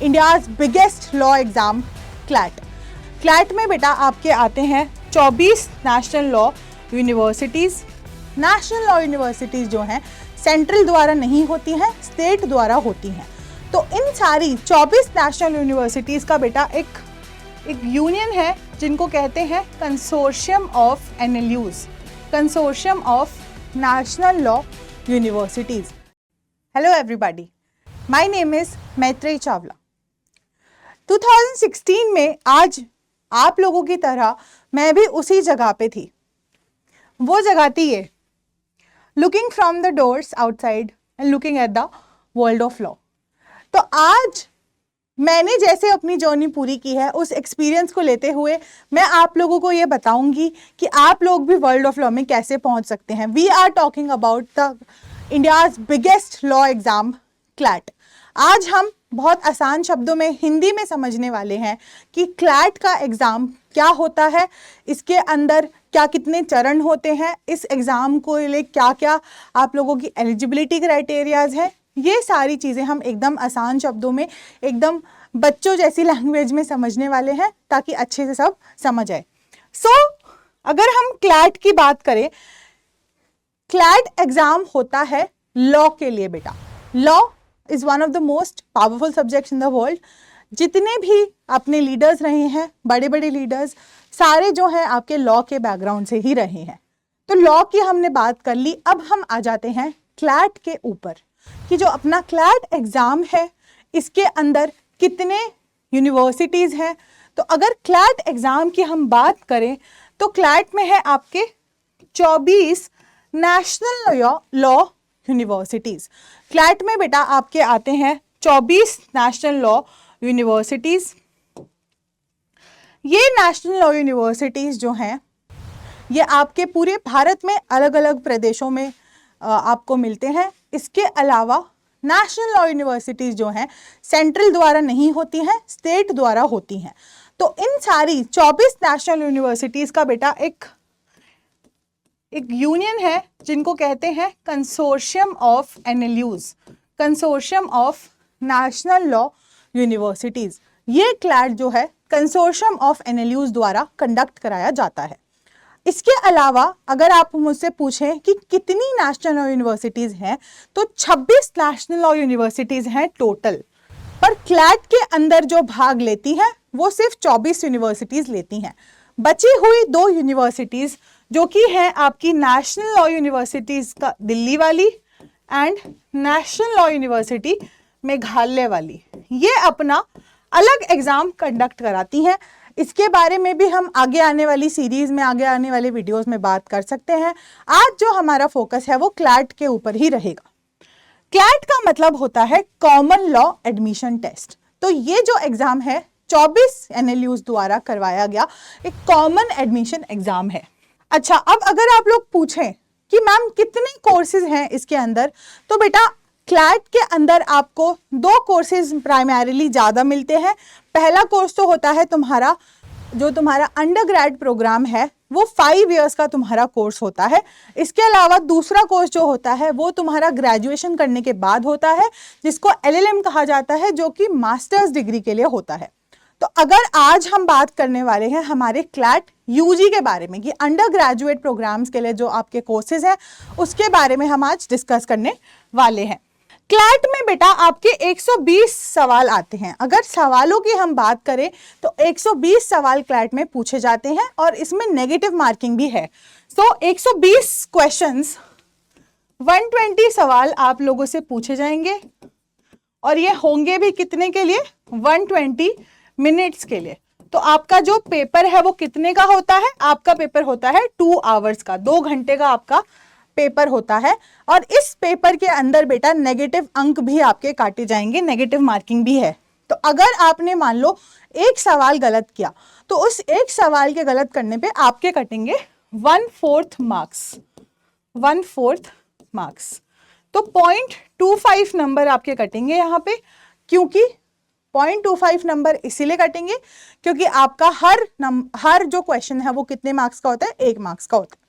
India's biggest law exam CLAT. CLAT में बेटा आपके आते हैं 24 national law universities. National law universities जो हैं सेंट्रल द्वारा नहीं होती हैं, स्टेट द्वारा होती हैं। तो इन सारी 24 नेशनल यूनिवर्सिटीज़ का बेटा एक यूनियन है जिनको कहते हैं consortium of NLUs, consortium of national law universities. Hello everybody, my name is Maitreyi Chawla. 2016 में आज आप लोगों की तरह मैं भी उसी जगह पे थी। वो जगह थी ये, looking from the doors outside and looking at the world of law. तो आज मैंने जैसे अपनी जर्नी पूरी की है, उस एक्सपीरियंस को लेते हुए मैं आप लोगों को ये बताऊंगी कि आप लोग भी वर्ल्ड ऑफ लॉ में कैसे पहुंच सकते हैं। We are talking about the India's biggest law exam CLAT. आज हम बहुत आसान शब्दों में हिंदी में समझने वाले हैं कि क्लैट का एग्ज़ाम क्या होता है, इसके अंदर क्या कितने चरण होते हैं, इस एग्ज़ाम को लिए क्या क्या आप लोगों की एलिजिबिलिटी क्राइटेरियाज है। ये सारी चीज़ें हम एकदम आसान शब्दों में, एकदम बच्चों जैसी लैंग्वेज में समझने वाले हैं ताकि अच्छे से सब समझ आए। अगर हम क्लैट की बात करें, क्लैट एग्ज़ाम होता है लॉ के लिए बेटा। Law is one of the most powerful subjects in the world. जितने भी अपने लीडर्स रहे हैं, बड़े बड़े लीडर्स, सारे जो हैं आपके लॉ के बैकग्राउंड से ही रहे हैं। तो लॉ की हमने बात कर ली। अब हम आ जाते हैं क्लैट के ऊपर कि जो अपना क्लैट एग्ज़ाम है इसके अंदर कितने यूनिवर्सिटीज़ हैं। तो अगर क्लैट एग्ज़ाम की हम बात करें तो क्लैट में है आपके 24 नेशनल लॉ यूनिवर्सिटीज़। क्लैट में बेटा आपके आते हैं 24 नेशनल लॉ यूनिवर्सिटीज़। ये नेशनल लॉ यूनिवर्सिटीज़ जो हैं ये आपके पूरे भारत में अलग अलग प्रदेशों में आपको मिलते हैं। इसके अलावा नेशनल लॉ यूनिवर्सिटीज़ जो हैं सेंट्रल द्वारा नहीं होती हैं, स्टेट द्वारा होती हैं। तो इन सारी 24 नेशनल यूनिवर्सिटीज़ का बेटा एक यूनियन है जिनको कहते हैं consortium of NLUs, consortium of national law universities. ये क्लैट जो है कंसोर्शियम ऑफ एनएलयूज द्वारा कंडक्ट कराया जाता है। इसके अलावा अगर आप मुझसे पूछें कि कितनी नेशनल लॉ यूनिवर्सिटीज़ हैं तो 26 नेशनल लॉ यूनिवर्सिटीज़ हैं टोटल। पर क्लैट के अंदर जो भाग लेती हैं वो सिर्फ 24 यूनिवर्सिटीज़ लेती हैं। बची हुई 2 यूनिवर्सिटीज़ जो कि है आपकी नेशनल लॉ यूनिवर्सिटीज़ का दिल्ली वाली and national law university Meghalaya वाली, ये अपना अलग एग्ज़ाम कंडक्ट कराती हैं। इसके बारे में भी हम आगे आने वाली सीरीज़ में, आगे आने वाले वीडियोस में बात कर सकते हैं। आज जो हमारा फोकस है वो क्लैट के ऊपर ही रहेगा। क्लैट का मतलब होता है कॉमन लॉ एडमिशन टेस्ट। तो ये जो एग्ज़ाम है 24 एनएलयूज द्वारा करवाया गया एक कॉमन एडमिशन एग्ज़ाम है। अच्छा, अब अगर आप लोग पूछें कि मैम कितने कोर्सेज हैं इसके अंदर, तो बेटा क्लैट के अंदर आपको 2 कोर्सेज प्राइमरीली ज़्यादा मिलते हैं। पहला कोर्स तो होता है तुम्हारा अंडर ग्रेड प्रोग्राम है, वो 5 इयर्स का तुम्हारा कोर्स होता है। इसके अलावा दूसरा कोर्स जो होता है वो तुम्हारा ग्रेजुएशन करने के बाद होता है, जिसको LLM कहा जाता है, जो कि मास्टर्स डिग्री के लिए होता है। तो अगर आज हम बात करने वाले हैं हमारे क्लैट यूजी के बारे में कि अंडर ग्रेजुएट प्रोग्राम्स के लिए जो आपके कोर्सेज हैं उसके बारे में हम आज डिस्कस करने वाले हैं। क्लैट में बेटा आपके 120 सवाल आते हैं। अगर सवालों की हम बात करें तो 120 सवाल क्लैट में पूछे जाते हैं और इसमें नेगेटिव मार्किंग भी है। 120 क्वेश्चंस, 120 सवाल आप लोगों से पूछे जाएंगे और ये होंगे भी कितने के लिए? 120 मिनट्स के लिए। तो आपका जो पेपर है वो कितने का होता है? आपका पेपर होता है 2 आवर्स का, 2 घंटे का आपका पेपर होता है। और इस पेपर के अंदर बेटा नेगेटिव अंक भी आपके काटे जाएंगे, नेगेटिव मार्किंग भी है। तो अगर आपने मान लो एक सवाल गलत किया तो उस एक सवाल के गलत करने पे आपके कटेंगे 1/4 मार्क्स, 1/4 मार्क्स। तो 0.25 नंबर आपके कटेंगे यहाँ पे। क्योंकि 0.25 नंबर इसीलिए कटेंगे क्योंकि आपका हर जो क्वेश्चन है वो कितने मार्क्स का होता है? 1 मार्क्स का होता है।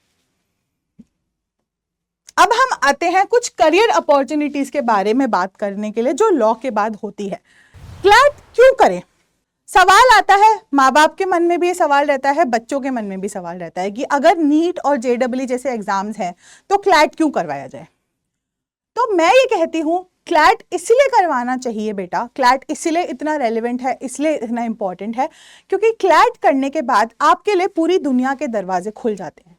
अब हम आते हैं कुछ करियर अपॉर्चुनिटीज के बारे में बात करने के लिए जो लॉ के बाद होती है। क्लैट क्यों करें? सवाल आता है, माँ बाप के मन में भी ये सवाल रहता है, बच्चों के मन में भी सवाल रहता है कि अगर नीट और जेईई जैसे एग्जाम्स हैं तो क्लैट क्यों करवाया जाए? तो मैं ये कहती हूँ क्लैट इसलिए करवाना चाहिए बेटा, क्लैट इसलिए इतना रेलेवेंट है, इसलिए इतना इंपॉर्टेंट है क्योंकि क्लैट करने के बाद आपके लिए पूरी दुनिया के दरवाजे खुल जाते हैं।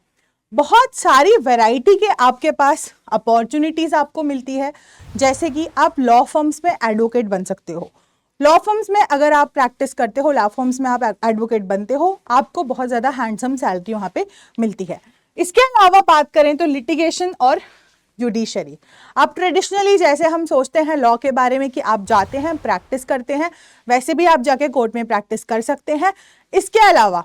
बहुत सारी वैरायटी के आपके पास अपॉर्चुनिटीज आपको मिलती है, जैसे कि आप लॉ फर्म्स में एडवोकेट बन सकते हो। लॉ फर्म्स में अगर आप प्रैक्टिस करते हो, लॉ फर्म्स में आप एडवोकेट बनते हो, आपको बहुत ज़्यादा हैंडसम सैलरी वहाँ पे मिलती है। इसके अलावा बात करें तो लिटिगेशन और जुडिशरी, आप ट्रेडिशनली जैसे हम सोचते हैं लॉ के बारे में कि आप जाते हैं प्रैक्टिस करते हैं, वैसे भी आप जाके कोर्ट में प्रैक्टिस कर सकते हैं। इसके अलावा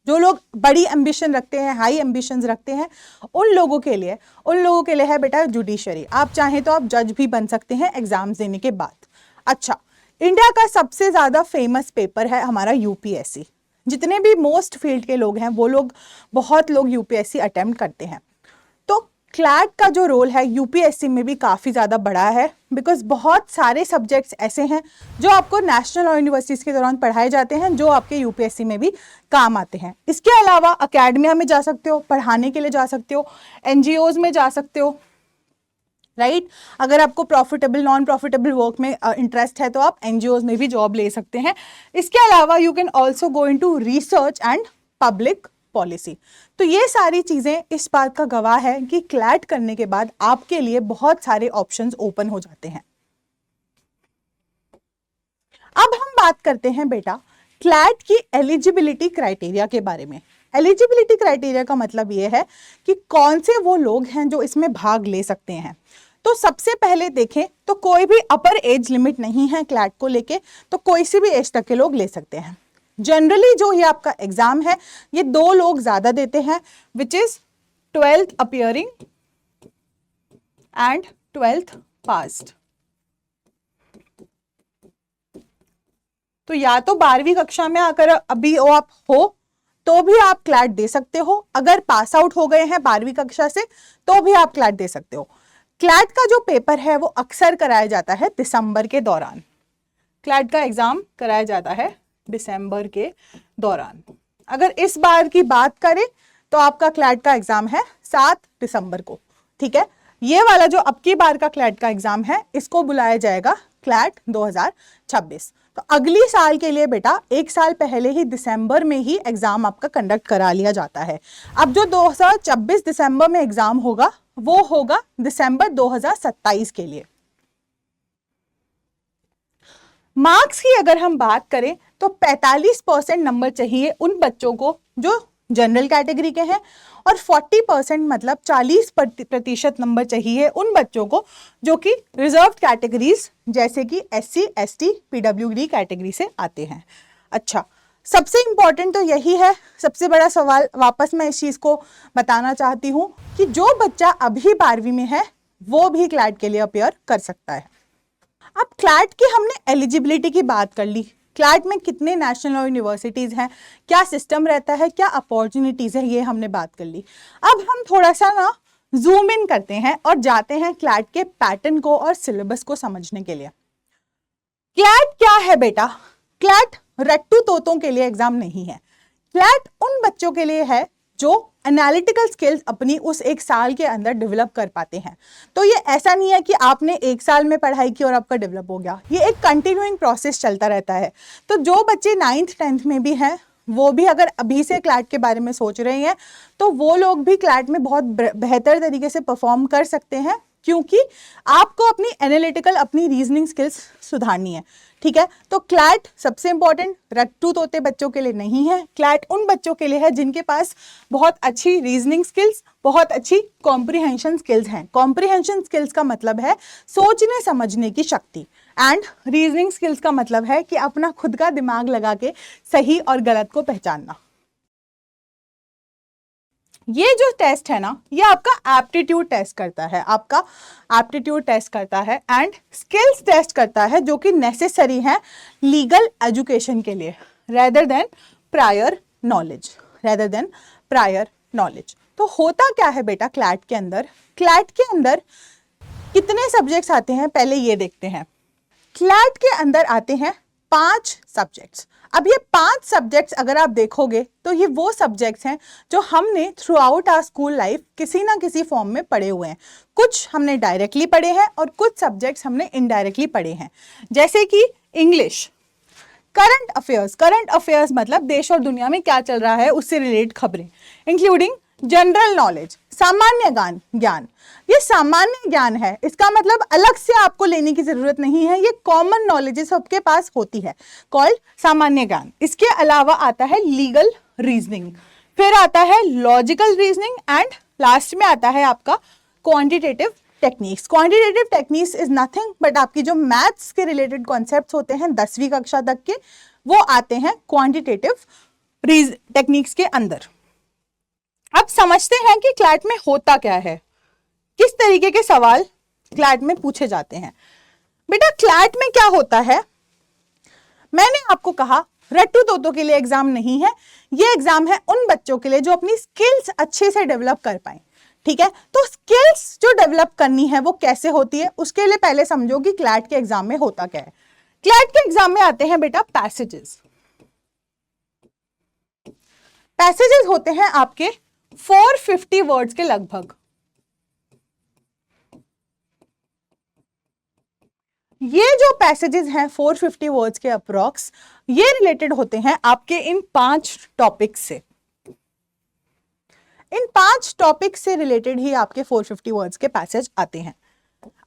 जो लोग बड़ी एम्बिशन रखते हैं, हाई एम्बिशंस रखते हैं, उन लोगों के लिए है बेटा जुडिशरी। आप चाहें तो आप जज भी बन सकते हैं एग्जाम्स देने के बाद। अच्छा, इंडिया का सबसे ज़्यादा फेमस पेपर है हमारा यूपीएससी। जितने भी मोस्ट फील्ड के लोग हैं वो लोग, बहुत लोग यूपीएससी अटेम्प्ट करते हैं। तो क्लैट का जो रोल है यूपीएससी में भी काफ़ी ज़्यादा बड़ा है, बिकॉज बहुत सारे सब्जेक्ट्स ऐसे हैं जो आपको नेशनल और यूनिवर्सिटीज़ के दौरान पढ़ाए जाते हैं, जो आपके यूपीएससी में भी काम आते हैं। इसके अलावा अकेडमिया में जा सकते हो, पढ़ाने के लिए जा सकते हो, एनजीओज में जा सकते हो, राइट। अगर आपको प्रॉफिटेबल नॉन प्रॉफिटेबल वर्क में इंटरेस्ट है तो आप एनजीओज में भी जॉब ले सकते हैं। इसके अलावा you can also go into research and public policy. तो ये सारी चीज़ें इस बात का गवाह है कि क्लैट करने के बाद आपके लिए बहुत सारे ऑप्शंस ओपन हो जाते हैं। अब हम बात करते हैं बेटा क्लैट की एलिजिबिलिटी क्राइटेरिया के बारे में। एलिजिबिलिटी क्राइटेरिया का मतलब ये है कि कौन से वो लोग हैं जो इसमें भाग ले सकते हैं। तो सबसे पहले देखें तो कोई भी अपर एज लिमिट नहीं है क्लैट को लेके, तो कोई सी भी एज तक के लोग ले सकते हैं। जनरली जो ये आपका एग्जाम है ये 2 लोग ज्यादा देते हैं, which is 12th appearing and 12th passed. तो या तो 12वीं कक्षा में आकर अभी आप हो तो भी आप क्लैट दे सकते हो, अगर पास आउट हो गए हैं 12वीं कक्षा से तो भी आप क्लैट दे सकते हो। क्लैट का जो पेपर है वो अक्सर कराया जाता है दिसंबर के दौरान। क्लैट का एग्जाम कराया जाता है दिसंबर के दौरान। अगर इस बार की बात करें तो आपका क्लैट का एग्जाम है 7 दिसंबर को, ठीक है। ये वाला जो अब की बार का क्लैट का एग्जाम है इसको बुलाया जाएगा क्लैट 2026। तो अगली साल के लिए बेटा 1 साल पहले ही दिसंबर में ही एग्जाम आपका कंडक्ट करा लिया जाता है। अब जो 2026 दिसंबर में एग्जाम होगा वो होगा दिसंबर 2027 के लिए। मार्क्स की अगर हम बात करें तो 45% नंबर चाहिए उन बच्चों को जो जनरल कैटेगरी के हैं, और 40% मतलब 40% नंबर चाहिए उन बच्चों को जो कि रिजर्व कैटेगरीज जैसे कि SC ST PWD कैटेगरी से आते हैं। अच्छा, सबसे इंपॉर्टेंट तो यही है, सबसे बड़ा सवाल वापस मैं इस चीज़ को बताना चाहती हूँ कि जो बच्चा अभी 12वीं में है वो भी क्लैट के लिए अपियर कर सकता है। अब क्लैट की हमने एलिजिबिलिटी की बात कर ली, क्लैट में कितने नेशनल और यूनिवर्सिटीज़ हैं, क्या सिस्टम रहता है, क्या अपॉर्चुनिटीज़ है, ये हमने बात कर ली। अब हम थोड़ा सा ना जूम इन करते हैं और जाते हैं क्लैट के पैटर्न को और सिलेबस को समझने के लिए। क्लैट क्या है बेटा? क्लैट रट्टू तोतों के लिए एग्जाम नहीं है। क्लैट उन बच्चों के लिए है जो एनालिटिकल स्किल्स अपनी उस 1 साल के अंदर डेवलप कर पाते हैं। तो ये ऐसा नहीं है कि आपने 1 साल में पढ़ाई की और आपका डेवलप हो गया, ये एक कंटिन्यूइंग प्रोसेस चलता रहता है। तो जो बच्चे 9th 10th में भी हैं वो भी अगर अभी से क्लैट के बारे में सोच रहे हैं तो वो लोग भी क्लैट में बहुत बेहतर तरीके से परफॉर्म कर सकते हैं, क्योंकि आपको अपनी एनालिटिकल अपनी रीजनिंग स्किल्स सुधारनी है, ठीक है। तो क्लैट सबसे इंपॉर्टेंट रट्टू तोते बच्चों के लिए नहीं है, क्लैट उन बच्चों के लिए है जिनके पास बहुत अच्छी रीजनिंग स्किल्स, बहुत अच्छी कॉम्प्रिहेंशन स्किल्स हैं। कॉम्प्रिहेंशन स्किल्स का मतलब है सोचने समझने की शक्ति, एंड रीजनिंग स्किल्स का मतलब है कि अपना खुद का दिमाग लगा के सही और गलत को पहचानना। ये जो टेस्ट है ना ये आपका एप्टीट्यूड टेस्ट करता है, आपका एप्टीट्यूड टेस्ट करता है एंड स्किल्स टेस्ट करता है जो कि नेसेसरी है लीगल एजुकेशन के लिए, रेदर देन प्रायर नॉलेज। तो होता क्या है बेटा क्लैट के अंदर? क्लैट के अंदर कितने सब्जेक्ट्स आते हैं पहले ये देखते हैं। क्लैट के अंदर आते हैं 5 सब्जेक्ट्स। अब ये 5 सब्जेक्ट्स अगर आप देखोगे तो ये वो सब्जेक्ट्स हैं जो हमने throughout our school life किसी ना किसी फॉर्म में पढ़े हुए हैं। कुछ हमने डायरेक्टली पढ़े हैं और कुछ सब्जेक्ट्स हमने इनडायरेक्टली पढ़े हैं, जैसे कि इंग्लिश, करंट अफेयर्स मतलब देश और दुनिया में क्या चल रहा है उससे रिलेटेड खबरें, इंक्लूडिंग जनरल नॉलेज, सामान्य ज्ञान। ये सामान्य ज्ञान है, इसका मतलब अलग से आपको लेने की जरूरत नहीं है, ये कॉमन नॉलेज सबके पास होती है, कॉल्ड सामान्य ज्ञान। इसके अलावा आता है लीगल रीजनिंग, फिर आता है लॉजिकल रीजनिंग एंड लास्ट में आता है आपका quantitative techniques. Quantitative techniques is nothing but आपकी जो मैथ्स के रिलेटेड कॉन्सेप्ट्स होते हैं 10वीं कक्षा तक के, वो आते हैं क्वांटिटेटिव टेक्निक्स के अंदर। अब समझते हैं कि क्लैट में होता क्या है, किस तरीके के सवाल क्लैट में पूछे जाते हैं। बेटा क्लैट में क्या होता है, मैंने आपको कहा रट्टू तोतों के लिए एग्जाम नहीं है, ये एग्जाम है उन बच्चों के लिए जो अपनी स्किल्स अच्छे से डेवलप कर पाए। ठीक है, तो स्किल्स जो डेवलप करनी है वो कैसे होती है, उसके लिए पहले समझो कि क्लैट के एग्जाम में होता क्या है। क्लैट के एग्जाम में आते हैं बेटा पैसेजेस। पैसेजेस होते हैं आपके 450 वर्ड्स के लगभग। ये जो पैसेजेस हैं 450 वर्ड्स के अप्रॉक्स, ये रिलेटेड होते हैं आपके इन 5 टॉपिक्स से। इन 5 टॉपिक से रिलेटेड ही आपके 450 वर्ड्स के पैसेज आते हैं।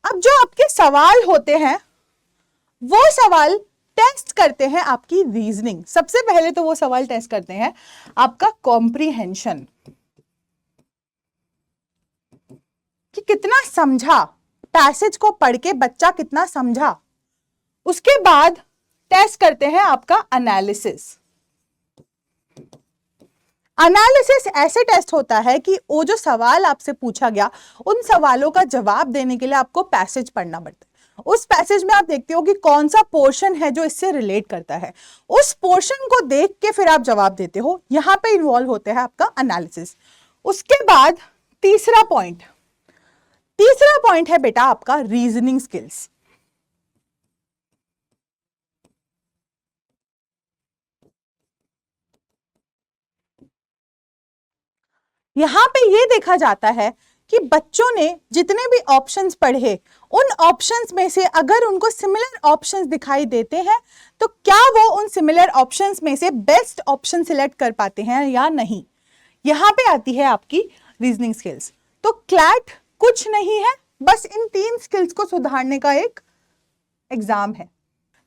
अब जो आपके सवाल होते हैं वो सवाल टेस्ट करते हैं आपकी रीजनिंग। सबसे पहले तो वो सवाल टेस्ट करते हैं आपका कॉम्प्रीहेंशन, कि कितना समझा, पैसेज को पढ़ के बच्चा कितना समझा। उसके बाद टेस्ट करते हैं आपका एनालिसिस। एनालिसिस ऐसे टेस्ट होता है कि वो जो सवाल आपसे पूछा गया उन सवालों का जवाब देने के लिए आपको पैसेज पढ़ना पड़ता है। उस पैसेज में आप देखते हो कि कौन सा पोर्शन है जो इससे रिलेट करता है, उस पोर्शन को देख के फिर आप जवाब देते हो। यहां पे इन्वॉल्व होता है आपका एनालिसिस। उसके बाद तीसरा पॉइंट है बेटा आपका रीजनिंग स्किल्स। यहां पे ये देखा जाता है कि बच्चों ने जितने भी ऑप्शंस पढ़े उन ऑप्शंस में से अगर उनको सिमिलर ऑप्शंस दिखाई देते हैं तो क्या वो उन सिमिलर ऑप्शंस में से बेस्ट ऑप्शन सिलेक्ट कर पाते हैं या नहीं। यहां पे आती है आपकी रीजनिंग स्किल्स। तो क्लैट कुछ नहीं है, बस इन 3 स्किल्स को सुधारने का एक एग्जाम है।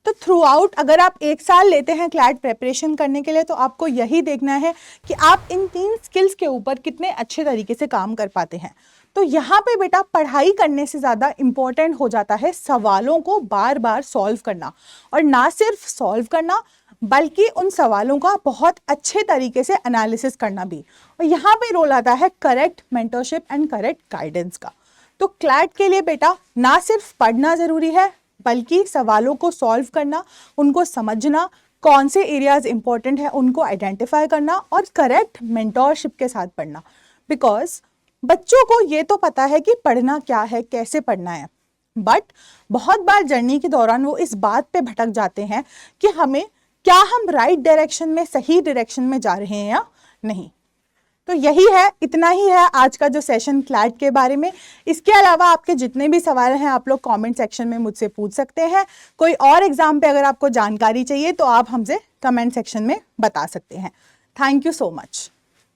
तो थ्रू आउट अगर आप 1 साल लेते हैं क्लैट प्रेपरेशन करने के लिए तो आपको यही देखना है कि आप इन 3 स्किल्स के ऊपर कितने अच्छे तरीके से काम कर पाते हैं। तो यहाँ पे बेटा पढ़ाई करने से ज़्यादा इम्पोर्टेंट हो जाता है सवालों को बार बार सॉल्व करना, और ना सिर्फ सॉल्व करना बल्कि उन सवालों का बहुत अच्छे तरीके से एनालिसिस करना भी। और यहाँ पे रोल आता है correct mentorship and correct guidance का। तो क्लैट के लिए बेटा ना सिर्फ पढ़ना ज़रूरी है बल्कि सवालों को सॉल्व करना, उनको समझना, कौन से एरियाज इंपॉर्टेंट है उनको आइडेंटिफाई करना और करेक्ट मेंटरशिप के साथ पढ़ना। बिकॉज बच्चों को ये तो पता है कि पढ़ना क्या है, कैसे पढ़ना है, बट बहुत बार जर्नी के दौरान वो इस बात पे भटक जाते हैं कि क्या हम राइट डायरेक्शन में, सही डायरेक्शन में जा रहे हैं या नहीं। तो यही है, इतना ही है आज का जो सेशन क्लैट के बारे में। इसके अलावा आपके जितने भी सवाल हैं आप लोग कमेंट सेक्शन में मुझसे पूछ सकते हैं। कोई और एग्जाम पे अगर आपको जानकारी चाहिए तो आप हमसे कमेंट सेक्शन में बता सकते हैं। Thank you so much.